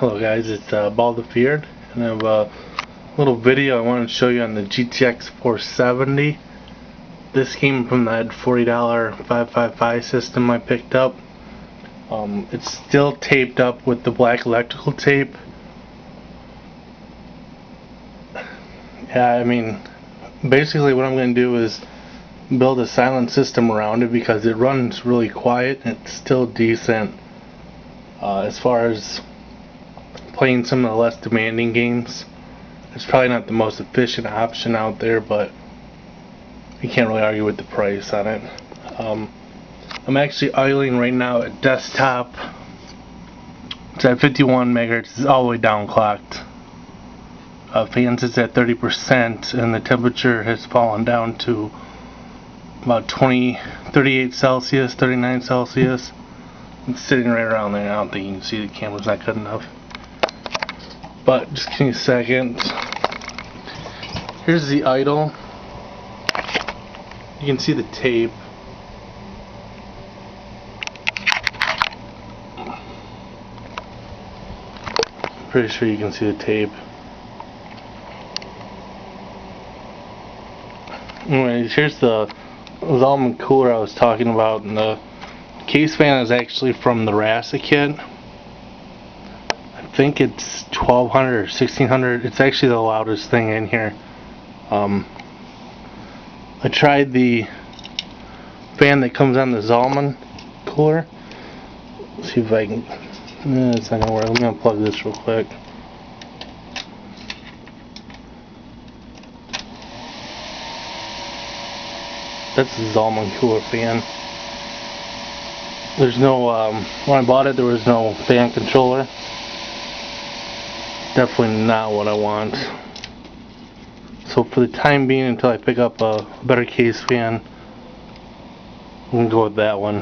Hello guys, it's Bald the Feared, and I have a little video I wanted to show you on the GTX 470. This came from that $40 555 system I picked up. It's still taped up with the black electrical tape. Yeah, I mean, basically what I'm going to do is build a silent system around it because it runs really quiet and it's still decent as far as playing some of the less demanding games. It's probably not the most efficient option out there, but you can't really argue with the price on it. I'm actually idling right now at desktop. It's at 51 megahertz. It's all the way down clocked. Fans is at 30%, and the temperature has fallen down to about 38 Celsius, 39 Celsius. It's sitting right around there. I don't think you can see, the camera's not good enough. But just give me a second. Here's the idle. You can see the tape. Pretty sure you can see the tape. Anyways, here's the Zalman cooler I was talking about, and the case fan is actually from the Rasa kit. I think it's 1200 or 1600. It's actually the loudest thing in here. I tried the fan that comes on the Zalman cooler. Let's see if I can. It's not gonna work. Let me unplug this real quick. That's the Zalman cooler fan. There's no, when I bought it there was no fan controller. Definitely not what I want. So for the time being, until I pick up a better case fan, I'm going to go with that one.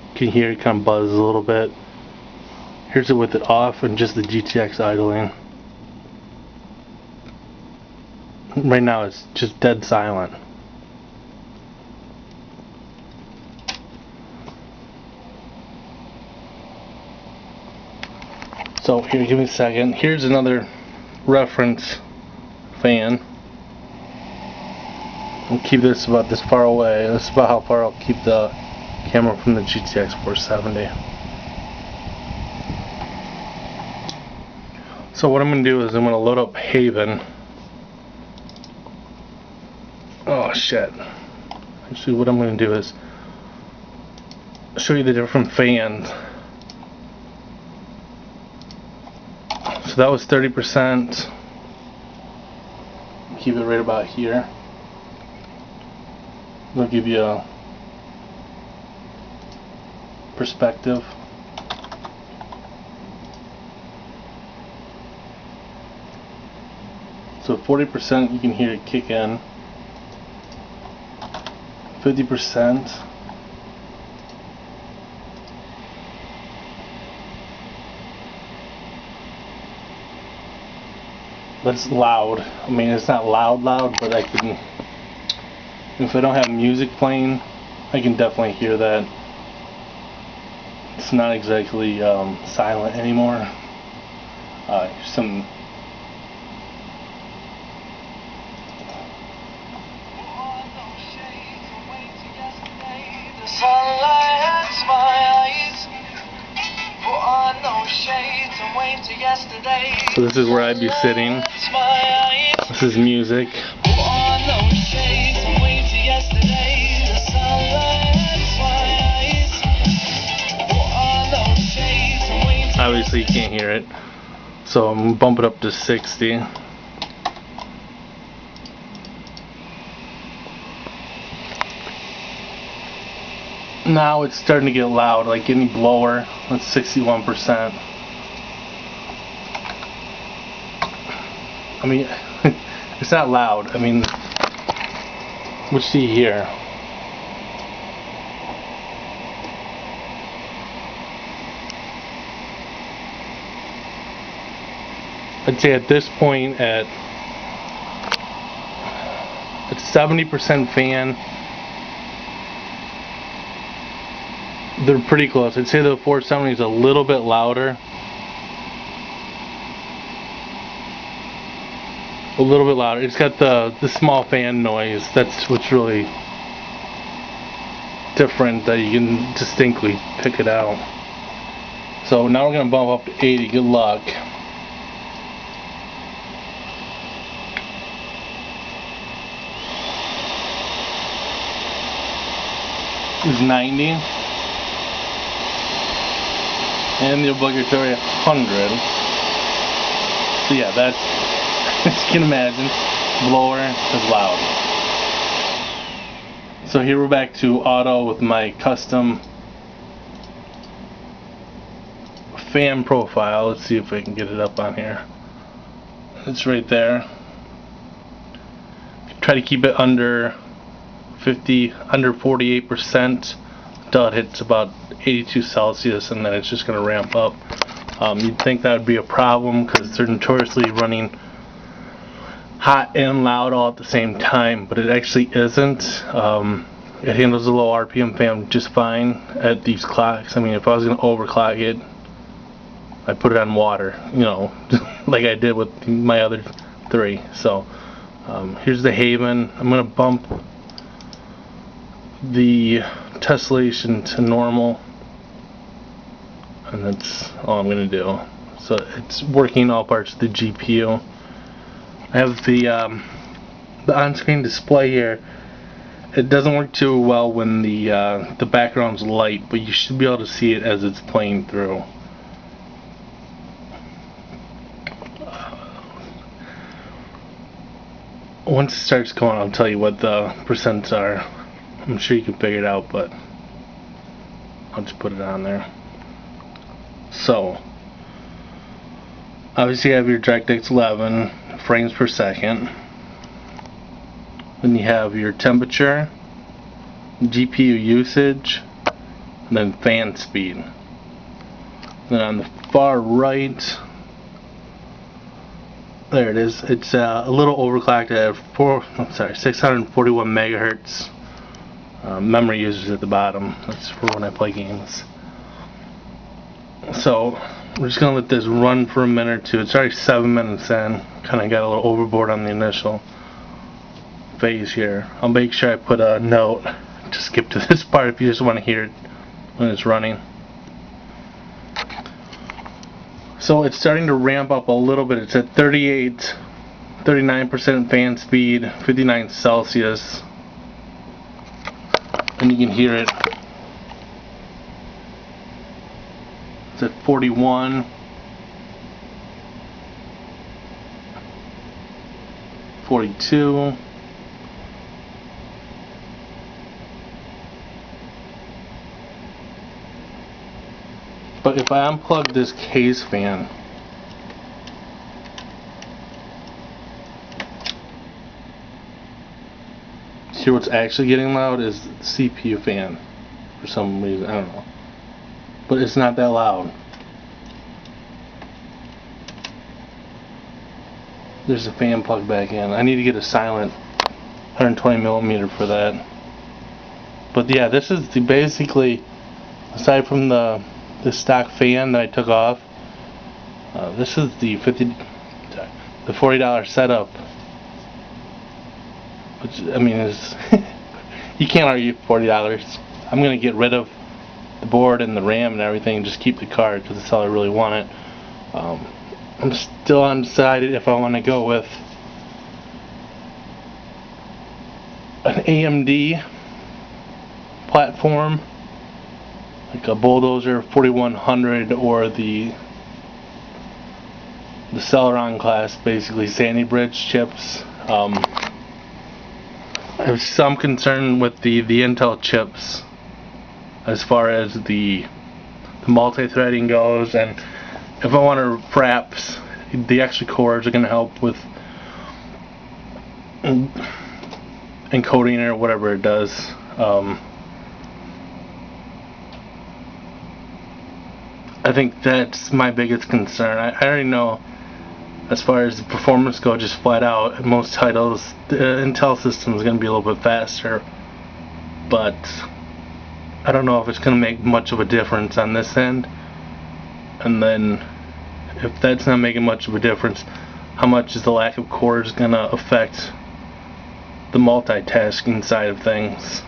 You can hear it kind of buzz a little bit. Here's it with it off and just the GTX idling. Right now it's just dead silent. So here, give me a second. Here's another reference fan. I'll keep this about this far away. This is about how far I'll keep the camera from the GTX 470. So what I'm going to do is I'm going to load up Haven. Oh shit. Actually what I'm going to do is show you the different fans. So that was 30%. Keep it right about here. I'll give you a perspective. So 40% you can hear it kick in. 50%. That's loud. I mean, it's not loud, but I can, if I don't have music playing, I can definitely hear that. It's not exactly silent anymore. Here's some. So this is where I'd be sitting. This is music. Obviously you can't hear it, so I'm gonna bump it up to 60. Now it's starting to get loud, like any blower. That's 61%. I mean, it's not loud. I mean, what you see here. I'd say at this point, at 70% fan, They're pretty close. I'd say the 470 is a little bit louder. A little bit louder. It's got the small fan noise. That's what's really different, that you can distinctly pick it out. So now we're going to bump up to 80. Good luck. Is 90. And the obligatory 100. So yeah, that's, as you can imagine, blower is loud. So here we're back to auto with my custom fan profile. Let's see if I can get it up on here. It's right there. Try to keep it under 48%. Until it hits about 82 Celsius, and then it's just going to ramp up. You'd think that would be a problem because they're notoriously running hot and loud all at the same time, but it actually isn't. It handles the low RPM fan just fine at these clocks. I mean, if I was going to overclock it, I'd put it on water, you know, like I did with my other three. So here's the Haven. I'm going to bump the tessellation to normal, and that's all I'm going to do. So it's working all parts of the GPU. I have the on-screen display here. It doesn't work too well when the background's light, but you should be able to see it as it's playing through. Once it starts going, I'll tell you what the percents are. I'm sure you can figure it out, but I'll just put it on there. So, obviously you have your DirectX 11 frames per second. Then you have your temperature, GPU usage, and then fan speed. Then on the far right, there it is. It's a little overclocked at 641 megahertz. Memory users at the bottom. That's for when I play games. So we're just gonna let this run for a minute or two. It's already 7 minutes in. Kind of got a little overboard on the initial phase here. I'll make sure I put a note to skip to this part if you just want to hear it when it's running. So it's starting to ramp up a little bit. It's at 39% fan speed, 59 Celsius. And you can hear it. It's at 41, 42, but if I unplug this case fan, hear what's actually getting loud is the CPU fan for some reason. I don't know, but it's not that loud. There's a fan plugged back in. I need to get a silent 120 millimeter for that. But yeah, this is basically, aside from the stock fan that I took off, this is the $40 setup. Which, I mean, is you can't argue $40. I'm gonna get rid of the board and the RAM and everything, and just keep the card because that's how I really want it. I'm still undecided if I want to go with an AMD platform, like a Bulldozer 4100, or the Celeron class, basically Sandy Bridge chips. I have some concern with the Intel chips as far as the multi-threading goes, and if I want to, perhaps the extra cores are going to help with encoding or whatever it does. I think that's my biggest concern. I already know, as far as the performance goes, just flat out, in most titles, the Intel system is going to be a little bit faster, but I don't know if it's going to make much of a difference on this end. And then if that's not making much of a difference, how much is the lack of cores going to affect the multitasking side of things?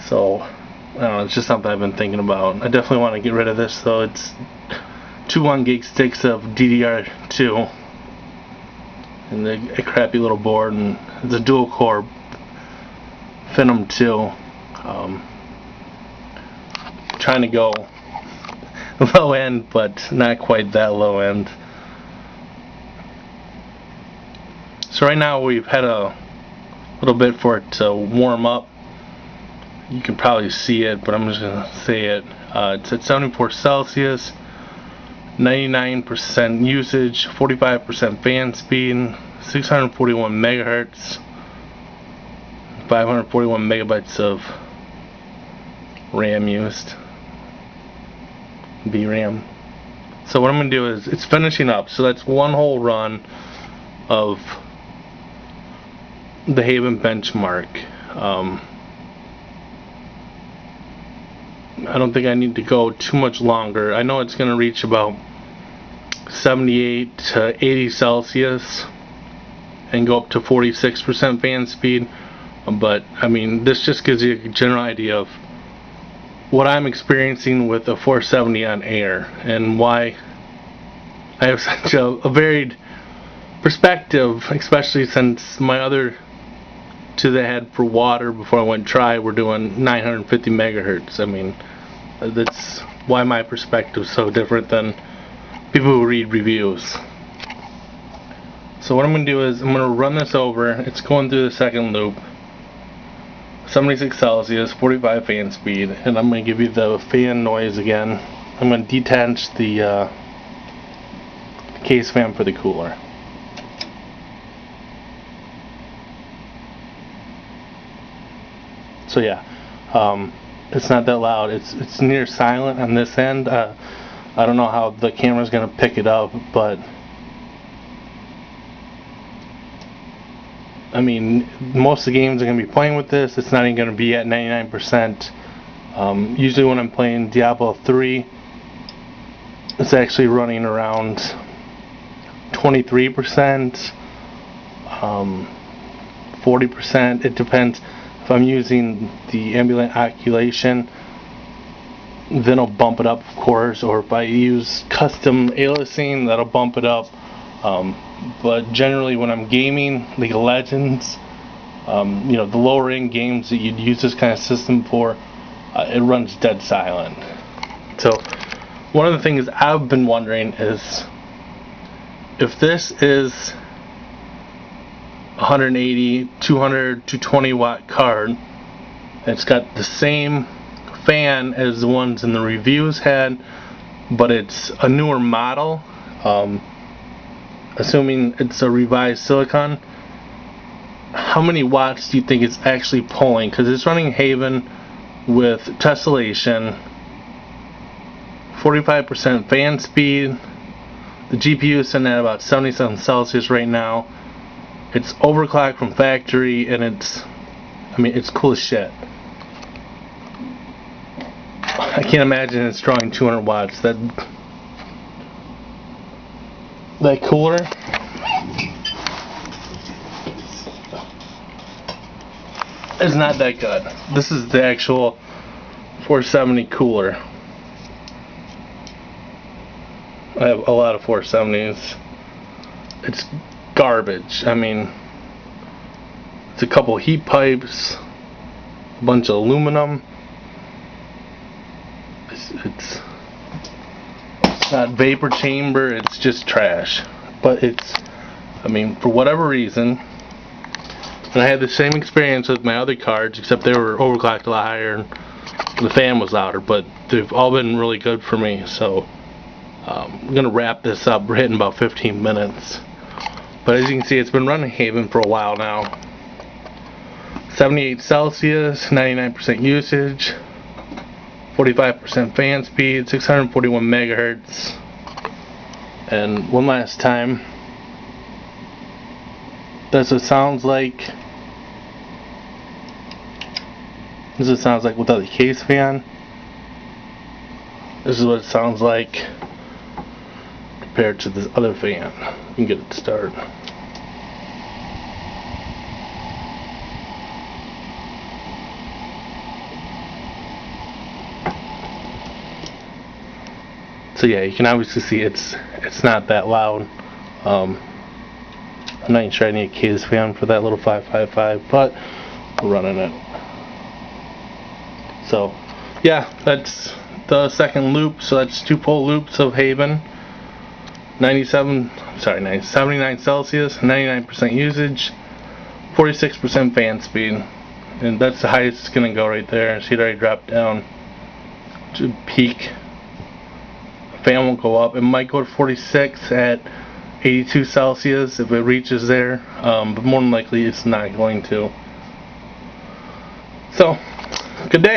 So, I don't know, it's just something I've been thinking about. I definitely want to get rid of this though. It's 2 1-gig sticks of DDR2 and a crappy little board, and it's a dual core Phenom 2. Trying to go low end, but not quite that low end. So right now we've had a little bit for it to warm up. You can probably see it, but I'm just gonna say it. It's at 74 Celsius, 99% usage, 45% fan speed, 641 megahertz, 541 megabytes of RAM used. VRAM. So what I'm going to do is, it's finishing up, so that's one whole run of the Haven benchmark. I don't think I need to go too much longer. I know it's going to reach about 78 to 80 Celsius and go up to 46% fan speed, but I mean, this just gives you a general idea of what I'm experiencing with a 470 on air and why I have such a varied perspective, especially since my other two that I had for water before I went try were doing 950 megahertz. I mean, that's why my perspective is so different than people who read reviews. So what I'm going to do is I'm going to run this over. It's going through the second loop. 76 Celsius, 45 fan speed, and I'm going to give you the fan noise again. I'm going to detach the case fan for the cooler. So yeah, it's not that loud. It's near silent on this end. I don't know how the camera's going to pick it up, but I mean, most of the games are going to be playing with this. It's not even going to be at 99%. Usually when I'm playing Diablo 3, it's actually running around 23%, 40%. It depends. If I'm using the ambient occultation, then I'll bump it up, of course, or if I use custom aliasing, that'll bump it up. But generally when I'm gaming League of Legends, the lower end games that you'd use this kind of system for, it runs dead silent. So one of the things I've been wondering is, if this is 180, 200, 220 watt card, and it's got the same fan as the ones in the reviews had, but it's a newer model, assuming it's a revised silicon, how many watts do you think it's actually pulling? Because it's running Haven with tessellation, 45% fan speed. The GPU is sitting at about 77 Celsius right now. It's overclocked from factory, and it's cool as shit. I can't imagine it's drawing 200 watts. That cooler is not that good. This is the actual 470 cooler. I have a lot of 470s. It's garbage. I mean, it's a couple heat pipes, a bunch of aluminum. It's not vapor chamber, it's just trash. But for whatever reason, and I had the same experience with my other cards, except they were overclocked a lot higher and the fan was louder, but they've all been really good for me. So I'm going to wrap this up. We're hitting about 15 minutes. But as you can see, it's been running Haven for a while now. 78 Celsius, 99% usage, 45% fan speed, 641 megahertz. And one last time, that's what it sounds like. This is what it sounds like without the case fan. This is what it sounds like compared to this other fan. You can get it to start. So yeah, you can obviously see it's not that loud. I'm not even sure I need a case fan for that little 555, but we're running it. So yeah, that's the second loop. So that's 2 pole loops of Haven. 79 Celsius, 99% usage, 46% fan speed, and that's the highest it's gonna go right there. See, it already dropped down to peak. Fan won't go up. It might go to 46 at 82 Celsius if it reaches there, but more than likely it's not going to. So, good day.